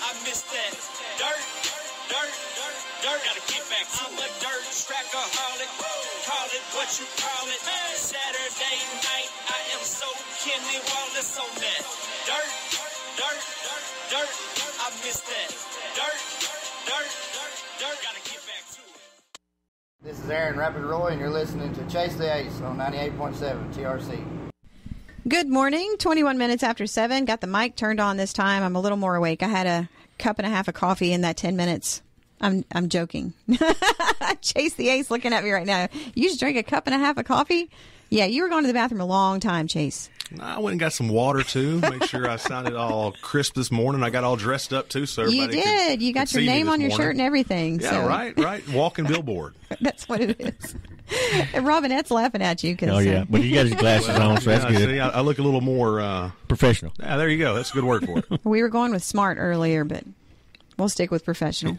I miss that. Dirt. Gotta get back to I'm a dirt trackaholic. Call it what you call it. Saturday night, I am so Kenny Wallace on that. Dirt. I miss that. Dirt. Gotta get back to it. This is Aaron Rapid Roy, and you're listening to Chase the Ace on 98.7 TRC. Good morning, 21 minutes after 7. Got the mic turned on this time. I'm a little more awake. I had a cup and a half of coffee in that 10 minutes. I'm joking. Chase the Ace looking at me right now. You just drank a cup and a half of coffee? Yeah, you were going to the bathroom a long time, Chase. I went and got some water, too. Make sure I sounded all crisp this morning. I got all dressed up, too, so everybody You did. You got your name on your shirt and everything. Yeah, so. right. Walking billboard. That's what it is. And Robinette's laughing at you. Oh, yeah. But you got his glasses on, so that's good. See, I look a little more... professional. Yeah, there you go. That's a good word for it. We were going with smart earlier, but... we'll stick with professional.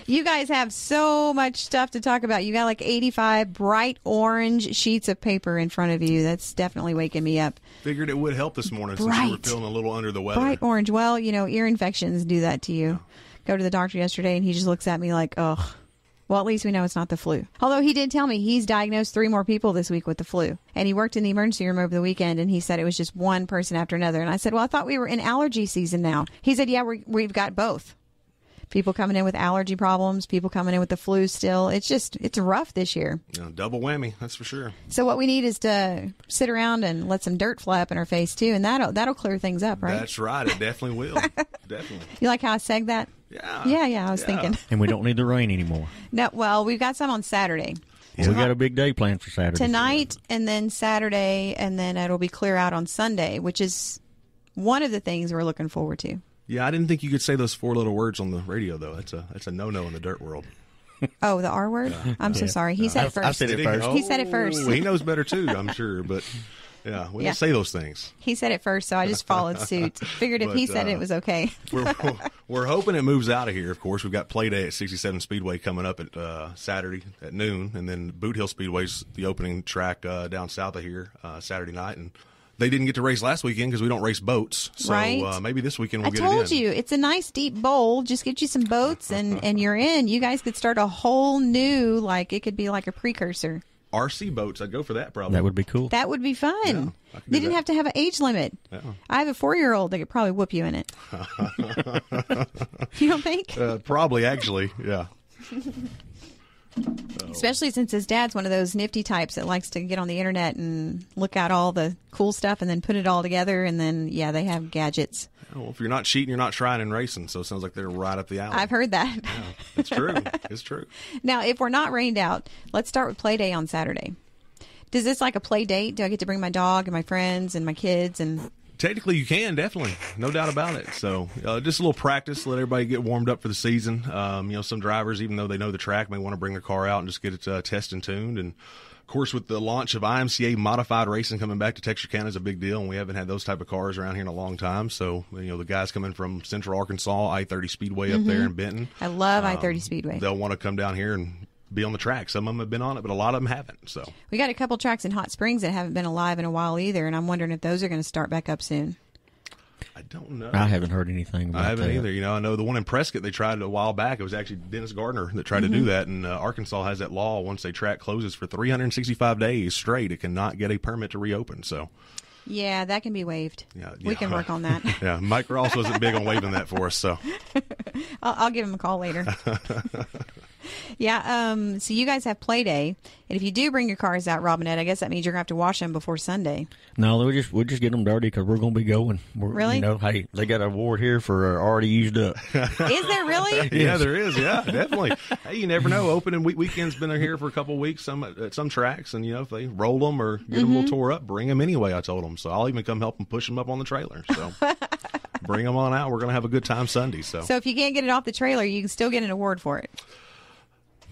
You guys have so much stuff to talk about. You got like 85 bright orange sheets of paper in front of you. That's definitely waking me up. Figured it would help this morning since you were feeling a little under the weather. Bright orange. Well, you know, ear infections do that to you. Go to the doctor yesterday, and he just looks at me like, ugh. Well, at least we know it's not the flu. Although he did tell me he's diagnosed 3 more people this week with the flu. And he worked in the emergency room over the weekend, and he said it was just one person after another. And I said, well, I thought we were in allergy season now. He said, yeah, we've got both. People coming in with allergy problems, people coming in with the flu still. It's rough this year. Yeah, double whammy, that's for sure. So what we need is to sit around and let some dirt fly up in our face, too, and that'll clear things up, right? That's right. It definitely will. Definitely. You like how I segged that? Yeah. I was thinking. And we don't need the rain anymore. No, well, we've got some on Saturday. Well, we got a big day planned for Saturday. Tonight and then Saturday, and then it'll be clear out on Sunday, which is one of the things we're looking forward to. Yeah, I didn't think you could say those 4 little words on the radio, though. That's a no-no in the dirt world. Oh, the R word? I'm so sorry. He said it first. I said it first. He said it first. He knows better, too, I'm sure. But, yeah, we don't say those things. He said it first, so I just followed suit. Figured if he said it was okay. We're hoping it moves out of here, of course. We've got Play Day at 67 Speedway coming up at Saturday at noon. And then Boot Hill Speedway's the opening track down south of here Saturday night. And they didn't get to race last weekend because we don't race boats. So maybe this weekend we'll get it in. I told you, it's a nice deep bowl. Just get you some boats and you're in. You guys could start a whole new, like, it could be like a precursor. RC boats, I'd go for that probably. That would be cool. That would be fun. Yeah, they didn't have to have an age limit. Yeah. I have a 4-year-old that could probably whoop you in it. You don't think? Probably, actually, yeah. Especially since his dad's one of those nifty types that likes to get on the internet and look at all the cool stuff and then put it all together. And then, they have gadgets. Well, if you're not cheating, you're not trying and racing. So it sounds like they're right up the alley. I've heard that. Yeah, it's true. It's true. Now, if we're not rained out, let's start with Play Day on Saturday. Does this like a play date? Do I get to bring my dog and my friends and my kids? And technically, you can, definitely. No doubt about it. So just a little practice, let everybody get warmed up for the season. Some drivers, even though they know the track, may want to bring their car out and just get it tested and tuned. And, of course, with the launch of IMCA modified racing coming back to Texarkana is a big deal, and we haven't had those type of cars around here in a long time. So, the guys coming from Central Arkansas, I-30 Speedway up there in Benton. I love I-30 Speedway. They'll want to come down here and be on the track. Some of them have been on it, but a lot of them haven't. So we got a couple tracks in Hot Springs that haven't been alive in a while either, and I'm wondering if those are going to start back up soon. I don't know. I haven't heard anything about that. I haven't either. I know the one in Prescott they tried a while back. It was actually Dennis Gardner that tried to do that, and Arkansas has that law. Once a track closes for 365 days straight, it cannot get a permit to reopen. So, yeah, that can be waived. Yeah. We can work on that. Yeah, Mike Ross wasn't big on waiving that for us. So, I'll give him a call later. Yeah, so you guys have Play Day, and if you do bring your cars out, Robinette, I guess that means you're going to have to wash them before Sunday. No, we'll just get them dirty because we're going to be going. Really? Hey, they got an award here for already used up. Is there really? Yeah, there is. Yeah, definitely. Hey, you never know. Opening weekend's been here for a couple of weeks at some tracks, and if they roll them or get them a little tore up, bring them anyway, I told them. So I'll even come help them push them up on the trailer. So bring them on out. We're going to have a good time Sunday. So if you can't get it off the trailer, you can still get an award for it.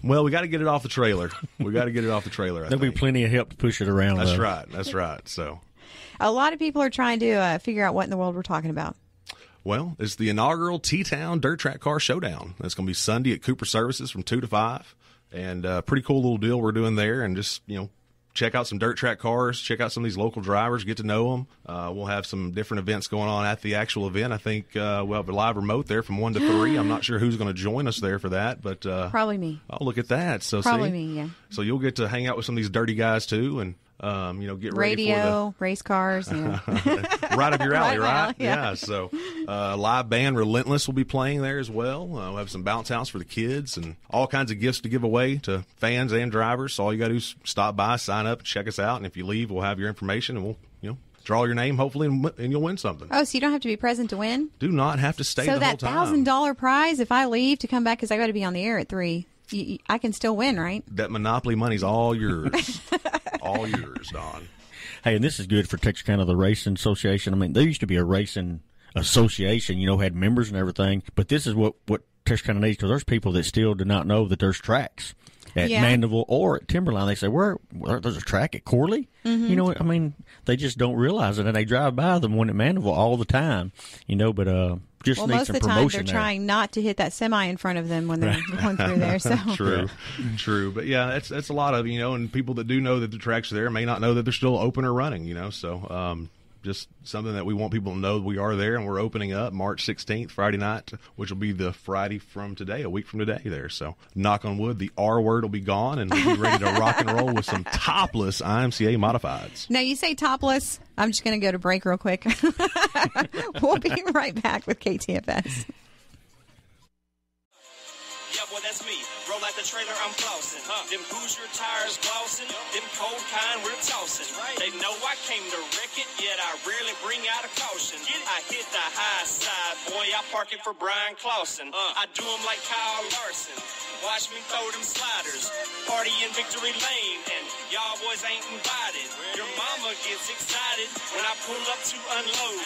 Well, we got to get it off the trailer. There'll be plenty of help to push it around. That's right. So, a lot of people are trying to figure out what in the world we're talking about. Well, it's the inaugural T-Town Dirt Track Car Showdown. That's going to be Sunday at Cooper Services from 2 to 5. And pretty cool little deal we're doing there. And just, check out some dirt track cars, check out some of these local drivers, get to know them. We'll have some different events going on at the actual event. I think we'll have a live remote there from 1 to 3. I'm not sure who's going to join us there for that, but Probably me. Oh, look at that! So Probably see? me, yeah. So you'll get to hang out with some of these dirty guys too, and get ready Radio, race cars, right up your alley, right? Yeah. So live band Relentless will be playing there as well. We'll have some bounce house for the kids and all kinds of gifts to give away to fans and drivers. So all you got to do is stop by, sign up, check us out, and if you leave, we'll have your information and we'll draw your name hopefully and you'll win something. Oh, so you don't have to be present to win? Do not have to stay So the whole that time. $1,000 prize, if I leave to come back because I got to be on the air at 3, I can still win, right? That Monopoly money's all yours. All yours, Don. Hey, and this is good for Texarkana, the Racing Association. I mean, there used to be a racing association, had members and everything, but this is what Texarkana needs, because there's people that still do not know that there's tracks at Mandeville or at Timberline. They say, there's a track at Corley? Mm-hmm. They just don't realize it, and they drive by the one at Mandeville all the time, but just need most some of the time promotion they're trying not to hit that semi in front of them when they're going through there. So True. But yeah, that's a lot of and people that do know that the track's there may not know that they're still open or running. So just something that we want people to know we are there, and we're opening up March 16th, Friday night, which will be the Friday from today, a week from today there. So knock on wood, the R word will be gone, and we'll be ready to rock and roll with some topless IMCA modifieds. Now you say topless. I'm just going to go to break real quick. We'll be right back with KTFS. Yeah, boy, that's me. Roll out the trailer, I'm flossing. Them Hoosier tires glossing. Them cold kind we're tossing. They know I came to wreck it, yet I rarely bring out a caution. I hit the high side, boy, I park it for Brian Clausen. I do them like Kyle Larson. Watch me throw them sliders. Party in Victory Lane, and y'all boys ain't invited. Your mama gets excited when I pull up to unload.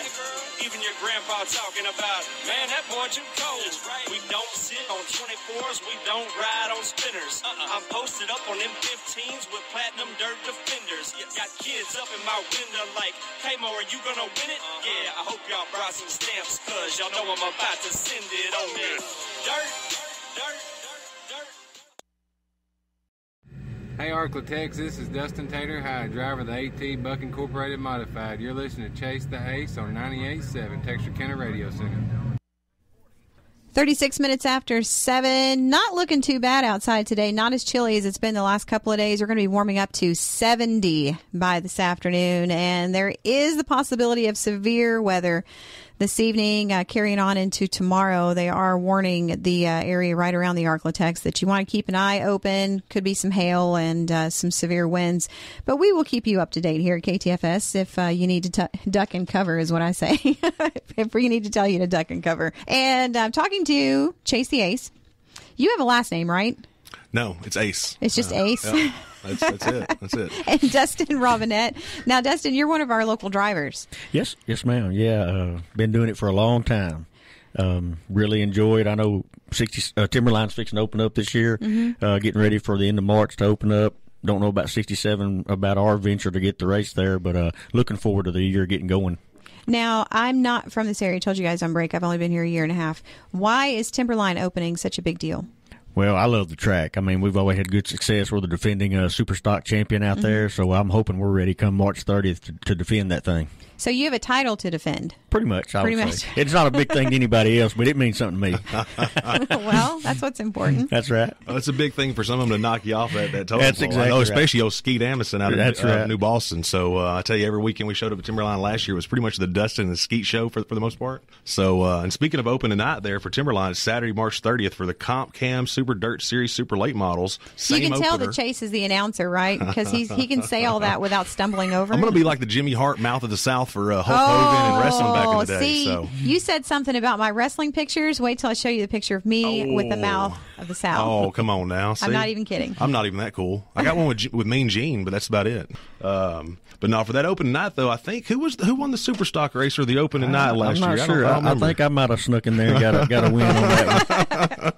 Even your grandpa talking about, man, that boy too cold. We don't sit on 24s, we don't ride on spinners. I'm posted up on them 15s with platinum dirt defenders. Got kids up in my window like, hey Mo, are you gonna win it? Yeah, I hope y'all brought some stamps, cause y'all know I'm about to send it on there. Dirt. Hey Arklatex, this is Dustin Tater, High driver of the AT Buck Incorporated Modified. You're listening to Chase the Ace on 98.7 Texarkana Radio Center. 36 minutes after 7. Not looking too bad outside today. Not as chilly as it's been the last couple of days. We're going to be warming up to 70 by this afternoon, and there is the possibility of severe weather this evening, carrying on into tomorrow. They are warning the area right around the Arklatex that you want to keep an eye open. Could be some hail and some severe winds. But we will keep you up to date here at KTFS if you need to duck and cover, is what I say. If we need to tell you to duck and cover. And I'm talking to Chase the Ace. You have a last name, right? No, it's Ace. It's just Ace? Yeah. That's it. And Dustin Robnett. Now, Dustin, you're one of our local drivers. Yes, ma'am. Yeah, been doing it for a long time. Really enjoy it. I know Timberline's fixing to open up this year. Mm-hmm. Getting ready for the end of March to open up. Don't know about 67 about our venture to get the race there, but looking forward to the year getting going. Now, I'm not from this area. I told you guys on break. I've only been here a year and a half. Why is Timberline opening such a big deal? Well, I love the track. I mean, we've always had good success. We're the defending super stock champion out there, so I'm hoping we're ready come March 30th to defend that thing. So you have a title to defend. Pretty much, I would say. It's not a big thing to anybody else, but it means something to me. Well, that's what's important. That's right. Well, it's a big thing for some of them to knock you off at that total. That's exactly right. Especially old Skeet Amison out of New Boston. So I tell you, every weekend we showed up at Timberline last year was pretty much the Dustin and Skeet show for the most part. So, and speaking of open tonight there for Timberline, it's Saturday, March 30th for the Comp Cam Super Dirt Series Super Late Models. You can tell that Chase is the announcer, right? Because he can say all that without stumbling over. I'm going to be like the Jimmy Hart mouth of the South for Hulk Hogan and wrestling back in the day. See, so. You said something about my wrestling pictures. Wait till I show you the picture of me with the mouth of the South. Oh, come on now. See? I'm not even kidding. I'm not even that cool. I got one with Mean Gene, but that's about it. But no, for that open night though, I think who won the Super Stock race or the open night last year? I'm not sure. I think I might have snuck in there and got a win on that one.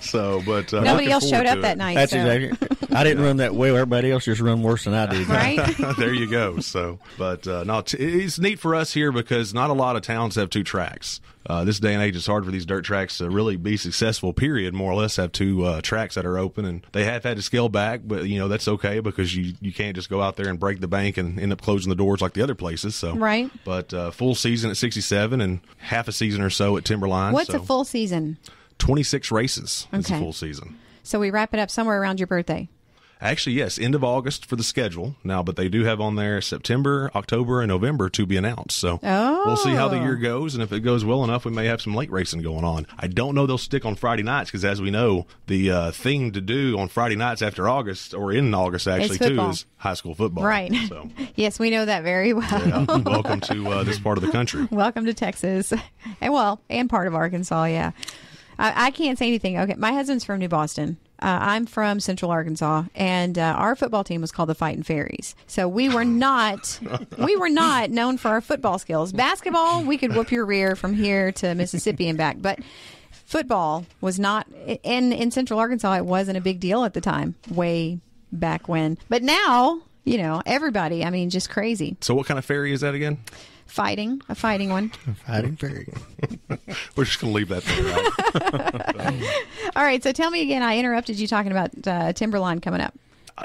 So, but nobody else showed up that night. That's exactly. I didn't run that well. Everybody else just run worse than I did. Right? There you go. So, but no, it's neat for us here because not a lot of towns have two tracks. this day and age, it's hard for these dirt tracks to really be successful, period, more or less have 2 tracks that are open. And they have had to scale back, but, that's okay because you can't just go out there and break the bank and end up closing the doors like the other places. So, right. But full season at 67 and half a season or so at Timberline. What's a full season? 26 races is a full season. So we wrap it up somewhere around your birthday. Actually, yes, end of August for the schedule now, but they do have on there September, October, and November to be announced. So we'll see how the year goes, and if it goes well enough, we may have some late racing going on. I don't know they'll stick on Friday nights because, as we know, the thing to do on Friday nights after August, or in August actually too, is high school football. Right. So, yes, we know that very well. Yeah, welcome to this part of the country. Welcome to Texas, and part of Arkansas. Yeah, I can't say anything. Okay, my husband's from New Boston. I'm from Central Arkansas, and our football team was called the Fightin' Fairies. So we were not known for our football skills. Basketball, we could whoop your rear from here to Mississippi and back, but football was not. In Central Arkansas, it wasn't a big deal at the time, way back when. But now, everybody. I mean, just crazy. So what kind of fairy is that again? A fighting one. Fighting fairy. We're just going to leave that there, right? All right, so tell me again, I interrupted you talking about Timberline coming up.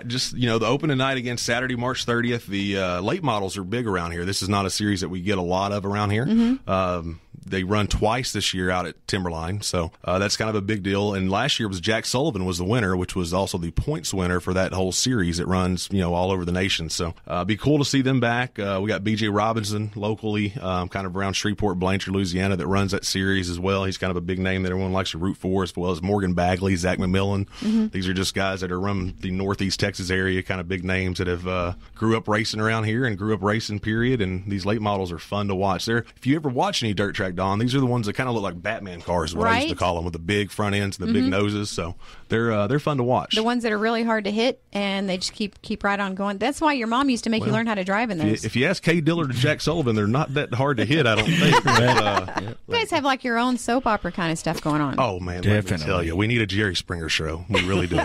Just, the open tonight again, Saturday, March 30th. The late models are big around here. This is not a series that we get a lot of around here. Mm-hmm. They run twice this year out at Timberline, so that's kind of a big deal. And last year was Jack Sullivan was the winner, which was also the points winner for that whole series. It runs, all over the nation. So be cool to see them back. We got B.J. Robinson locally, kind of around Shreveport, Blanchard, Louisiana, that runs that series as well. He's kind of a big name that everyone likes to root for, as well as Morgan Bagley, Zach McMillan. Mm-hmm. These are just guys that are from the Northeast Texas area, kind of big names that have grew up racing around here and grew up racing, period. And these late models are fun to watch. If you ever watch any dirt track, Don, these are the ones that kind of look like Batman cars, what I used to call them, with the big front ends and the big noses. So they're fun to watch. The ones that are really hard to hit, and they just keep right on going. That's why your mom used to make you learn how to drive in those. If you ask Kay Dillard to Jack Sullivan, they're not that hard to hit, I don't think. But, you guys have like your own soap opera kind of stuff going on. Oh, man, let me tell you. We need a Jerry Springer show. We really do.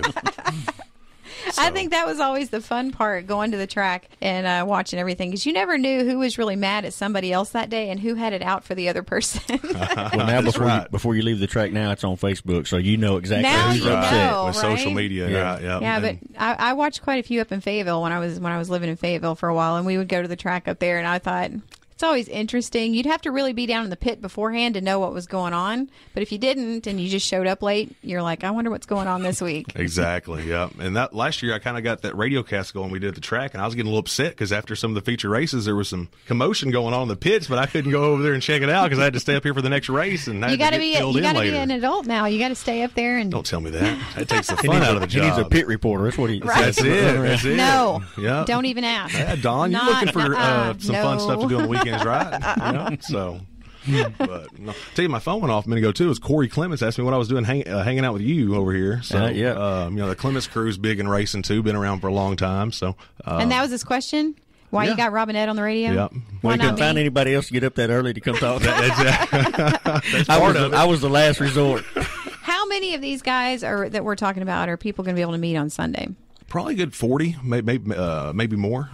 So. I think that was always the fun part, going to the track and watching everything, because you never knew who was really mad at somebody else that day and who had it out for the other person. Well, now before you leave the track, now it's on Facebook, so you know exactly who's upset with social media. Yeah, but I watched quite a few up in Fayetteville when I was living in Fayetteville for a while, and we would go to the track up there, and I thought, it's always interesting. You'd have to really be down in the pit beforehand to know what was going on. But if you didn't and you just showed up late, you're like, I wonder what's going on this week. Exactly, yeah. And that last year, I kind of got that radio cast going we did at the track, and I was getting a little upset because after some of the feature races, there was some commotion going on in the pits, but I couldn't go over there and check it out because I had to stay up here for the next race. And you got to be an adult now. You got to stay up there and don't tell me that. That takes the fun out of the job. He needs a pit reporter. That's what he. Right. That's it. No, don't even ask. Yeah, Don, you're looking for some fun stuff to do on the weekends, right? So, but no. Tell you, my phone went off a minute ago too. It was Corey Clements asked me what I was doing hanging out with you over here. So, the Clements crew's big in racing too, been around for a long time. So, and that was his question. Why you got Robinett on the radio? Yeah. Well, you couldn't find anybody else to get up that early to come talk. That's part of it. I was the last resort. How many of these guys that we're talking about are people going to be able to meet on Sunday? Probably a good 40, maybe more.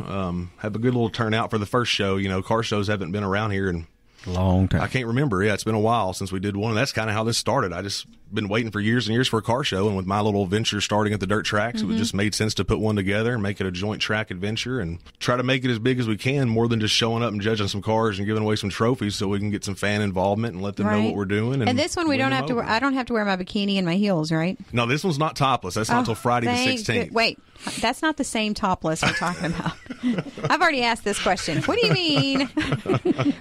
Have a good little turnout for the first show. Car shows haven't been around here in a long time. I can't remember. Yeah, it's been a while since we did one. And that's kind of how this started. I just been waiting for years and years for a car show, and with my little venture starting at the dirt tracks, it just made sense to put one together and make it a joint track adventure and try to make it as big as we can, more than just showing up and judging some cars and giving away some trophies, so we can get some fan involvement and let them know what we're doing. And this one we don't have to. I don't have to wear my bikini and my heels, right? No, this one's not topless. That's not until Friday the 16th. Wait, that's not the same topless we're talking about. I've already asked this question. What do you mean?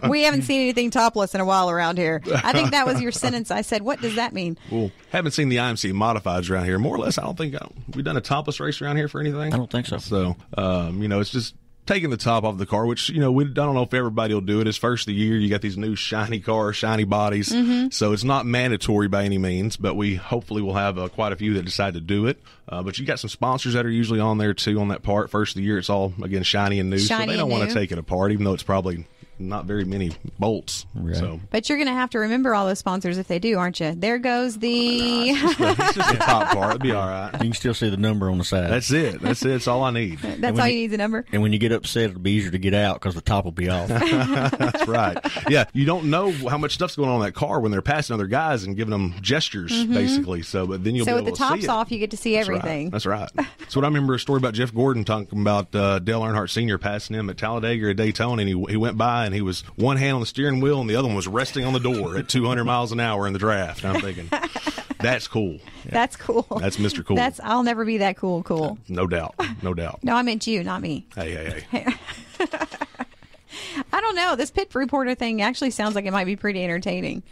We haven't seen anything topless in a while around here. I think that was your sentence. I said, what does that mean? Well, haven't seen the IMC modifieds around here. More or less, I don't think we've done a topless race around here for anything. I don't think so. So, it's just taking the top off the car, which, we don't know if everybody will do it. It's first of the year. You got these new shiny cars, shiny bodies. So it's not mandatory by any means, but we hopefully will have quite a few that decide to do it. But you got some sponsors that are usually on there too on that part. First of the year, it's all, again, shiny and new. So they don't want to take it apart, even though it's probably not very many bolts. Right. So, But you're going to have to remember all those sponsors if they do, aren't you? There goes the... it's just the top part. It'll be all right. You can still see the number on the side. That's it. That's all I need. That's all you need, the number? And when you get upset, it'll be easier to get out because the top will be off. That's right. Yeah, you don't know how much stuff's going on in that car when they're passing other guys and giving them gestures, basically. So, but then you'll be So able with the to see tops it. off, you get to see everything. That's right. So what I remember a story about Jeff Gordon talking about Dale Earnhardt Sr. passing him at Talladega or Daytona, and he went by and he was one hand on the steering wheel and the other one was resting on the door at 200 miles an hour in the draft. And I'm thinking, that's cool. That's cool. That's Mr. Cool. I'll never be that cool. No doubt. No doubt. No, I meant you, not me. Hey. I don't know. This pit reporter thing actually sounds like it might be pretty entertaining.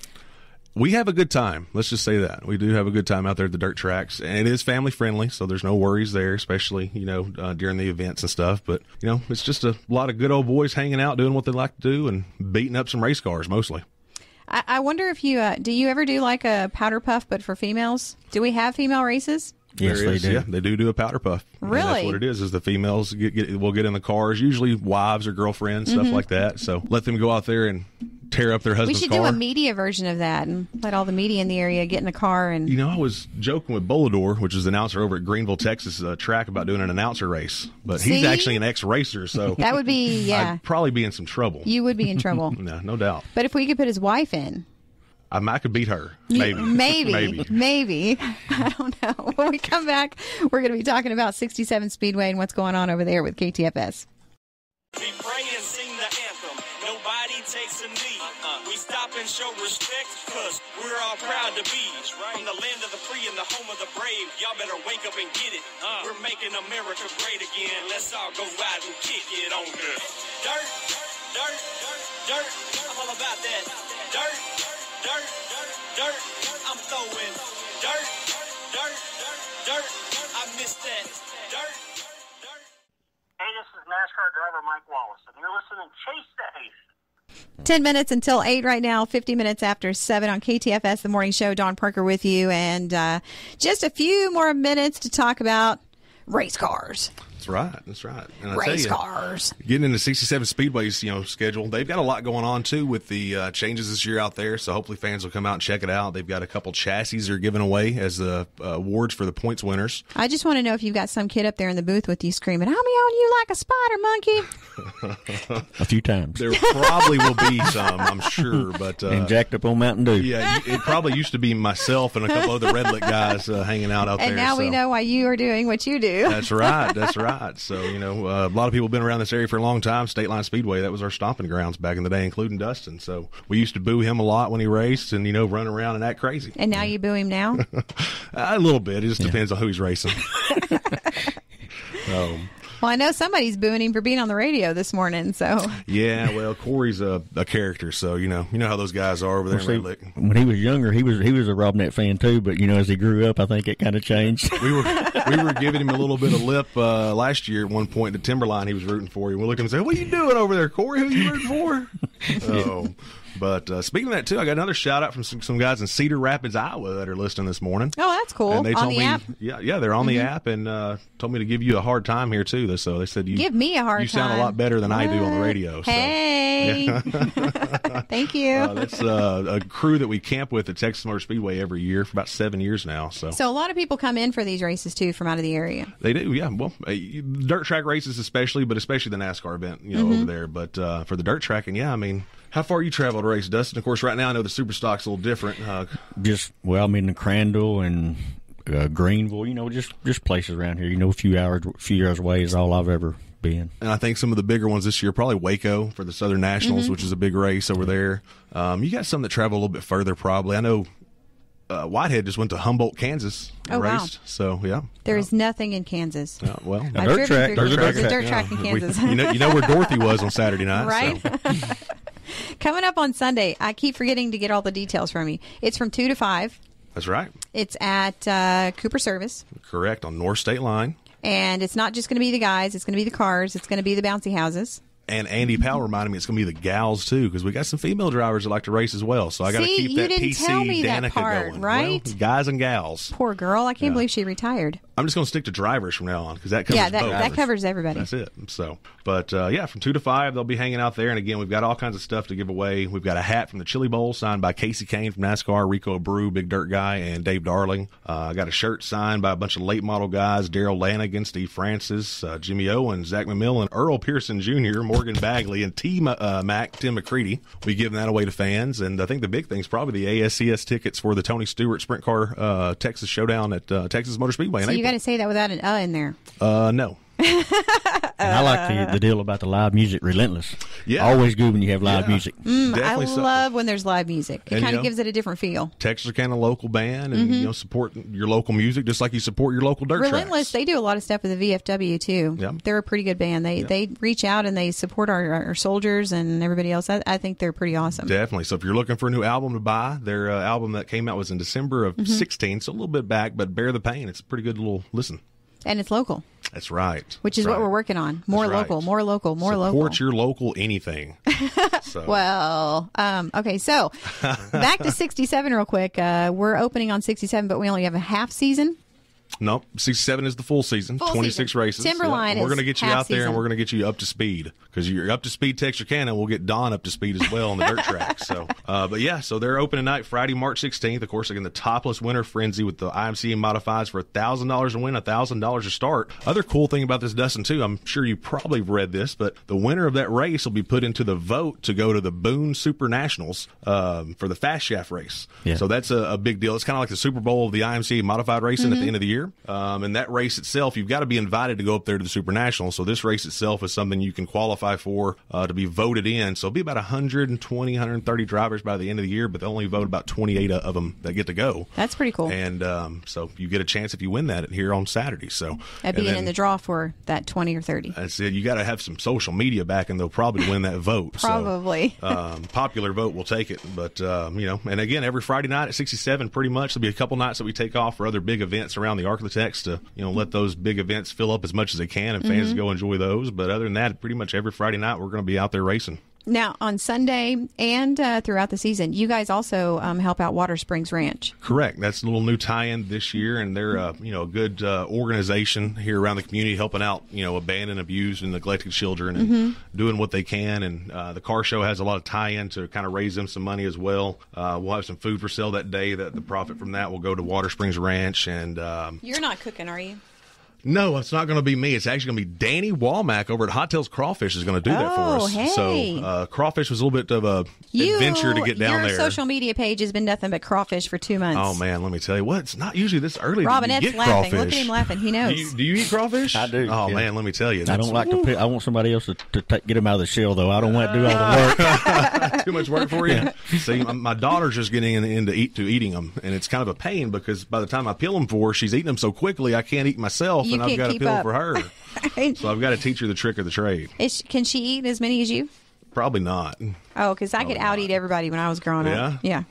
We have a good time. Let's just say that. We do have a good time out there at the dirt tracks. And it is family friendly, so there's no worries there, especially, during the events and stuff. But, it's just a lot of good old boys hanging out, doing what they like to do, and beating up some race cars, mostly. I wonder if you, do you ever do like a powder puff, but for females? Do we have female races? Yes, There they is, do. Yeah, they do a powder puff. And Really? that's what it is the females will get in the cars, usually wives or girlfriends, stuff like that. So let them go out there and tear up their We husband's should car. do a media version of that and let all the media in the area get in the car and... I was joking with Bolador, which is the announcer over at Greenville, Texas, track about doing an announcer race. But he's See? actually an ex-racer, so That would be, yeah. I'd probably be in some trouble. You would be in trouble. No doubt. But if we could put his wife in... I could beat her. Maybe. Maybe. I don't know. When we come back, we're going to be talking about 67 Speedway and what's going on over there with KTFS. We pray and sing the anthem. Nobody takes a knee. We stop and show respect, cause we're all proud to be from the land of the free and the home of the brave. Y'all better wake up and get it. We're making America great again. Let's all go out and kick it on the dirt, dirt, dirt. I'm all about that. Dirt, dirt, dirt. I'm throwing dirt, dirt, dirt. I miss that. Dirt, dirt. Hey, this is NASCAR driver Mike Wallace, and you're listening to Chase the Ace. 10 minutes until 8 right now, 50 minutes after 7 on KTFS, the morning show. Dawn Parker with you. And just a few more minutes to talk about race cars. That's right. And I Race tell you, cars. getting into 67 Speedway's schedule, they've got a lot going on too with the changes this year out there. So hopefully fans will come out and check it out. They've got a couple chassis they're giving away as the awards for the points winners. I just want to know if you've got some kid up there in the booth with you screaming, "I'm on you like a spider monkey." A few times. There probably will be some, I'm sure, but And jacked up on Mountain Dew. yeah, it probably used to be myself and a couple other Redlit guys hanging out there. And now we so. know why you are doing what you do. That's right. So, a lot of people have been around this area for a long time. State Line Speedway, that was our stomping grounds back in the day, including Dustin. So we used to boo him a lot when he raced and, run around and act crazy. And now you boo him now? A little bit. It just depends on who he's racing. Well, I know somebody's booing him for being on the radio this morning, so. Yeah, well, Corey's a character, so, you know how those guys are over there in Red Lick. When he was younger, he was a Robnett fan too, but as he grew up, I think it kind of changed. We were giving him a little bit of lip last year at one point. The Timberline he was rooting for. We looked at him and said, "What are you doing over there, Corey? Who are you rooting for?" But speaking of that too, I got another shout out from some guys in Cedar Rapids, Iowa that are listening this morning. Oh, that's cool. And they on told the me, app? yeah, they're on the app, and told me to give you a hard time here too. So they said Give me a hard time. You sound a lot better than I do on the radio. So. Hey, thank you. That's a crew that we camp with at Texas Motor Speedway every year for about 7 years now. So a lot of people come in for these races too from out of the area. they do, yeah. Well, dirt track races especially, but especially the NASCAR event, over there. But for the dirt tracking, yeah, I mean, how far you travel to race, Dustin? Of course, right now I know the super stock's a little different. The Crandall and Greenville, just places around here. A few hours away is all I've ever been. And I think some of the bigger ones this year, probably Waco for the Southern Nationals, which is a big race over there. You got some that travel a little bit further, probably. I know Whitehead just went to Humboldt, Kansas, and wow. raced. So yeah, There's nothing in Kansas. well, I've dirt driven track. through- There's There's a dirt a track. dirt track in Kansas. you know where Dorothy was on Saturday night, Right? So. Coming up on Sunday, I keep forgetting to get all the details from you. It's from 2 to 5. That's right. It's at Cooper Service. Correct, on North State Line. And it's not just going to be the guys. It's going to be the cars. It's going to be the bouncy houses. And Andy Powell reminded me it's going to be the gals, too, because we got some female drivers that like to race as well. So I got to See, keep you that didn't PC tell me that Danica part, going. right? Well, guys and gals. Poor girl. I can't believe she retired. I'm just going to stick to drivers from now on because that covers both. That covers everybody. That's it. So, but yeah, from 2 to 5, they'll be hanging out there. And again, we've got all kinds of stuff to give away. We've got a hat from the Chili Bowl signed by Casey Kane from NASCAR, Rico Abreu, Big Dirt Guy, and Dave Darling. I got a shirt signed by a bunch of late model guys: Daryl Lanigan, Steve Francis, Jimmy Owens, Zach McMillan, Earl Pearson Jr., Morgan Bagley, and Tim McCready. We giving that away to fans. And I think the big thing is probably the ASCS tickets for the Tony Stewart Sprint Car Texas Showdown at Texas Motor Speedway in So April. You got to say that without an in there. No. And I like the deal about the live music, Relentless. Yeah. Always good when you have live music. I love when there's live music. It kind of gives it a different feel. Texarkana local band, and support your local music just like you support your local dirt Relentless, tracks. they do a lot of stuff with the VFW too. Yeah. They're a pretty good band. They reach out and they support our soldiers and everybody else. I think they're pretty awesome. Definitely. So if you're looking for a new album to buy, their album that came out was in December of 16, so a little bit back, but Bear the Pain. It's a pretty good little listen. And it's local. That's right. Which is what we're working on. More local, more local, more local. Support your local anything. So. Well, okay, so back to 67 real quick. We're opening on 67, but we only have a half season. Nope, 67 is the full season, 26 races. Timberline We're going to get you out there, season. and we're going to get you up to speed because you're up to speed. Texarkana, we'll get Don up to speed as well on the dirt track. So, but yeah, so they're opening night Friday, March 16th. Of course, again, the topless winter frenzy with the IMCA modifieds for $1,000 to win, $1,000 to start. Other cool thing about this, Dustin, too, I'm sure you probably have read this, but the winner of that race will be put into the vote to go to the Boone Super Nationals for the fast shaft race. Yeah. So that's a big deal. It's kind of like the Super Bowl of the IMCA modified racing at the end of the year. And that race itself, you've got to be invited to go up there to the Super National. So this race itself is something you can qualify for to be voted in. So it'll be about 120, 130 drivers by the end of the year, but they'll only vote about 28 of them that get to go. That's pretty cool. And so you get a chance if you win that here on Saturday. So being in the draw for that 20 or 30. That's it. You got to have some social media backing, though, probably to win that vote. Probably. So, popular vote will take it. But, and again, every Friday night at 67, pretty much, there'll be a couple nights that we take off for other big events around the Arklatex to, let those big events fill up as much as they can and fans go enjoy those. But other than that, pretty much every Friday night, we're going to be out there racing. Now, on Sunday and throughout the season, you guys also help out Water Springs Ranch. Correct. That's a little new tie-in this year, and they're a good organization here around the community helping out abandoned, abused, and neglected children and doing what they can. And the car show has a lot of tie-in to kind of raise them some money as well. We'll have some food for sale that day. That the profit from that will go to Water Springs Ranch. And you're not cooking, are you? No, it's not going to be me. It's actually going to be Danny Walmack over at Hot Tails Crawfish is going to do that for us. Hey. So Crawfish was a little bit of a adventure to get down there. Your social media page has been nothing but crawfish for 2 months. Oh, man, let me tell you what. It's not usually this early Robinette's to get laughing. crawfish. Look at him laughing. He knows. Do you eat crawfish? I do. Oh, man, let me tell you. I don't like to pick. I want somebody else to get them out of the shell, though. I don't want to do all the work. Too much work for you? Yeah. See, my daughter's just getting into eating them, and it's kind of a pain because by the time I peel them for her, she's eating them so quickly I can't eat myself, and I've got to peel them for her. So I've got to teach her the trick of the trade. Can she eat as many as you? Probably not. Oh, because I could out-eat everybody when I was growing up. Yeah.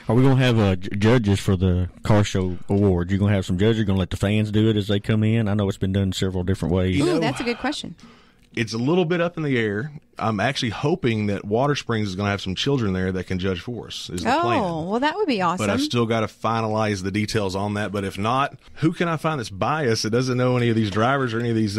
Are we going to have judges for the car show award? You're going to have some judges? You're going to let the fans do it as they come in? I know it's been done several different ways. Ooh, that's a good question. It's a little bit up in the air. I'm actually hoping that Water Springs is going to have some children there that can judge for us, is the plan. Oh, well, that would be awesome. But I've still got to finalize the details on that. But if not, who can I find that's biased that doesn't know any of these drivers or any of these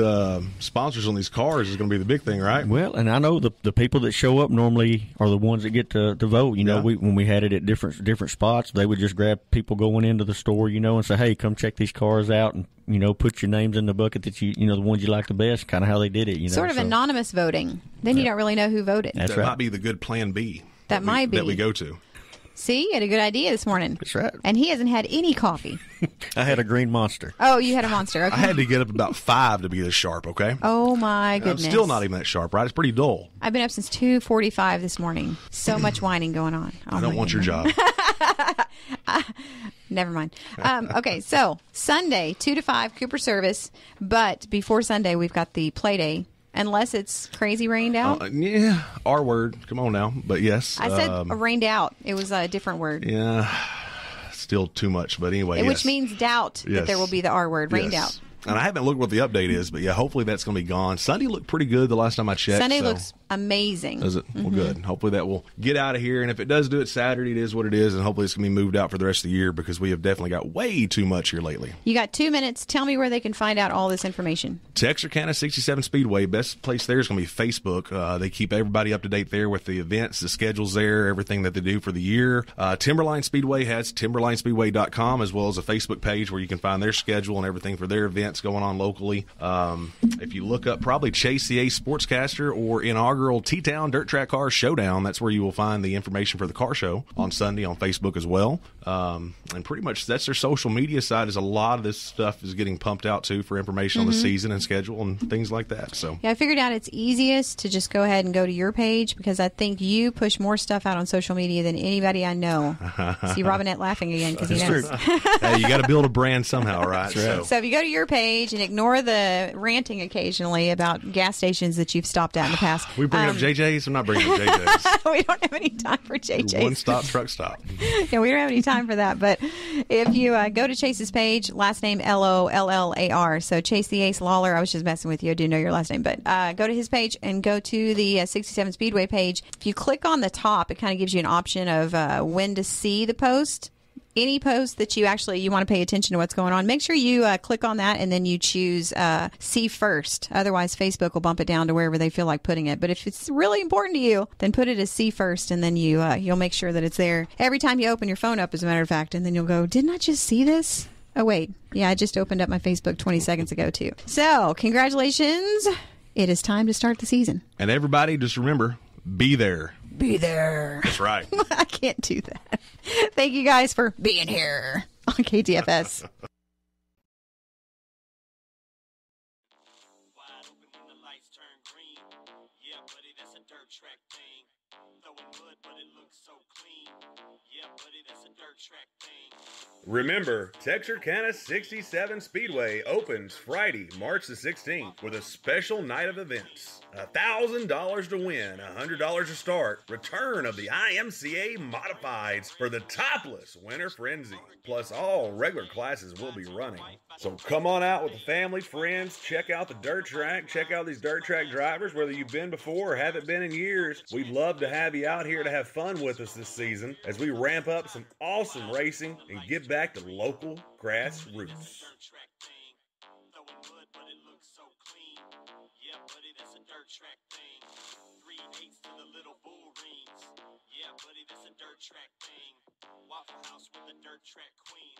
sponsors on these cars is going to be the big thing, right? Well, and I know the people that show up normally are the ones that get to vote. When we had it at different spots, they would just grab people going into the store, and say, hey, come check these cars out and, put your names in the bucket that the ones you like the best, kind of how they did it, Sort of anonymous voting. Then you don't really know who voted. That's that right. might be the good plan B. That we go to. See, you had a good idea this morning. That's right. And he hasn't had any coffee. I had a green Monster. Oh, you had a Monster. Okay. I had to get up about 5 to be this sharp, okay? Oh, my goodness. I'm still not even that sharp, right? It's pretty dull. I've been up since 2:45 this morning. So much whining going on. Oh, I don't want your job. Never mind. Okay, so Sunday, 2 to 5, Cooper service. But before Sunday, we've got the play day. Unless it's crazy rained out. Yeah, R word. Come on now. But yes. I said rained out. It was a different word. Yeah, still too much. But anyway, which means doubt that there will be the R word, rained out. And I haven't looked what the update is, but yeah, hopefully that's going to be gone. Sunday looked pretty good the last time I checked. Sunday looks amazing. Does it? Well, good. Hopefully that will get out of here. And if it does do it Saturday, it is what it is. And hopefully it's going to be moved out for the rest of the year because we have definitely got way too much here lately. You got 2 minutes. Tell me where they can find out all this information. Texarkana 67 Speedway. Best place there is going to be Facebook. They keep everybody up to date there with the events, the schedules there, everything that they do for the year. Timberline Speedway has timberlinespeedway.com as well as a Facebook page where you can find their schedule and everything for their events going on locally. If you look up probably Chase the Ace Sportscaster or inaugural T-Town Dirt Track Car Showdown, that's where you will find the information for the car show on Sunday on Facebook as well. And pretty much that's their social media side. Is a lot of this stuff is getting pumped out too for information on the season and schedule and things like that. So yeah, I figured out it's easiest to just go ahead and go to your page because I think you push more stuff out on social media than anybody I know. See Robinette laughing again because he knows. Hey, you got to build a brand somehow, right? So if you go to your page and ignore the ranting occasionally about gas stations that you've stopped at in the past. We bring up JJ's. I'm not bringing up JJ's. We don't have any time for JJ's. One-stop truck stop. Yeah, we don't have any time for that. But if you go to Chase's page, last name Lollar, so Chase the Ace Lawler. I was just messing with you. I do know your last name. But go to his page and go to the 67 Speedway page. If you click on the top, it kind of gives you an option of when to see the post. Any post that you want to pay attention to what's going on, make sure you click on that and then you choose see first. Otherwise, Facebook will bump it down to wherever they feel like putting it. But if it's really important to you, then put it as see first, and then you'll make sure that it's there every time you open your phone up, as a matter of fact. And then you'll go, didn't I just see this? Oh, wait. Yeah, I just opened up my Facebook 20 seconds ago, too. So, congratulations. It is time to start the season. And everybody, just remember, be there. Be there. That's right. I can't do that. Thank you guys for being here on KTFS. Wide open when the lights turn green. Yeah, buddy, that's a dirt track thing. Throwing wood, but it looks so clean. Yeah, buddy, that's a dirt track thing. Remember, Texarkana 67 Speedway opens Friday, March the 16th with a special night of events. $1,000 to win, $100 to start. Return of the IMCA Modifieds for the topless Winter Frenzy. Plus, all regular classes will be running. So come on out with the family, friends, check out the dirt track, check out these dirt track drivers, whether you've been before or haven't been in years. We'd love to have you out here to have fun with us this season as we ramp up some awesome racing and get back to local grassroots. Track thing. 3/8 to the little bull rings. Yeah, buddy, that's a dirt track thing. Waffle House with a dirt track queen.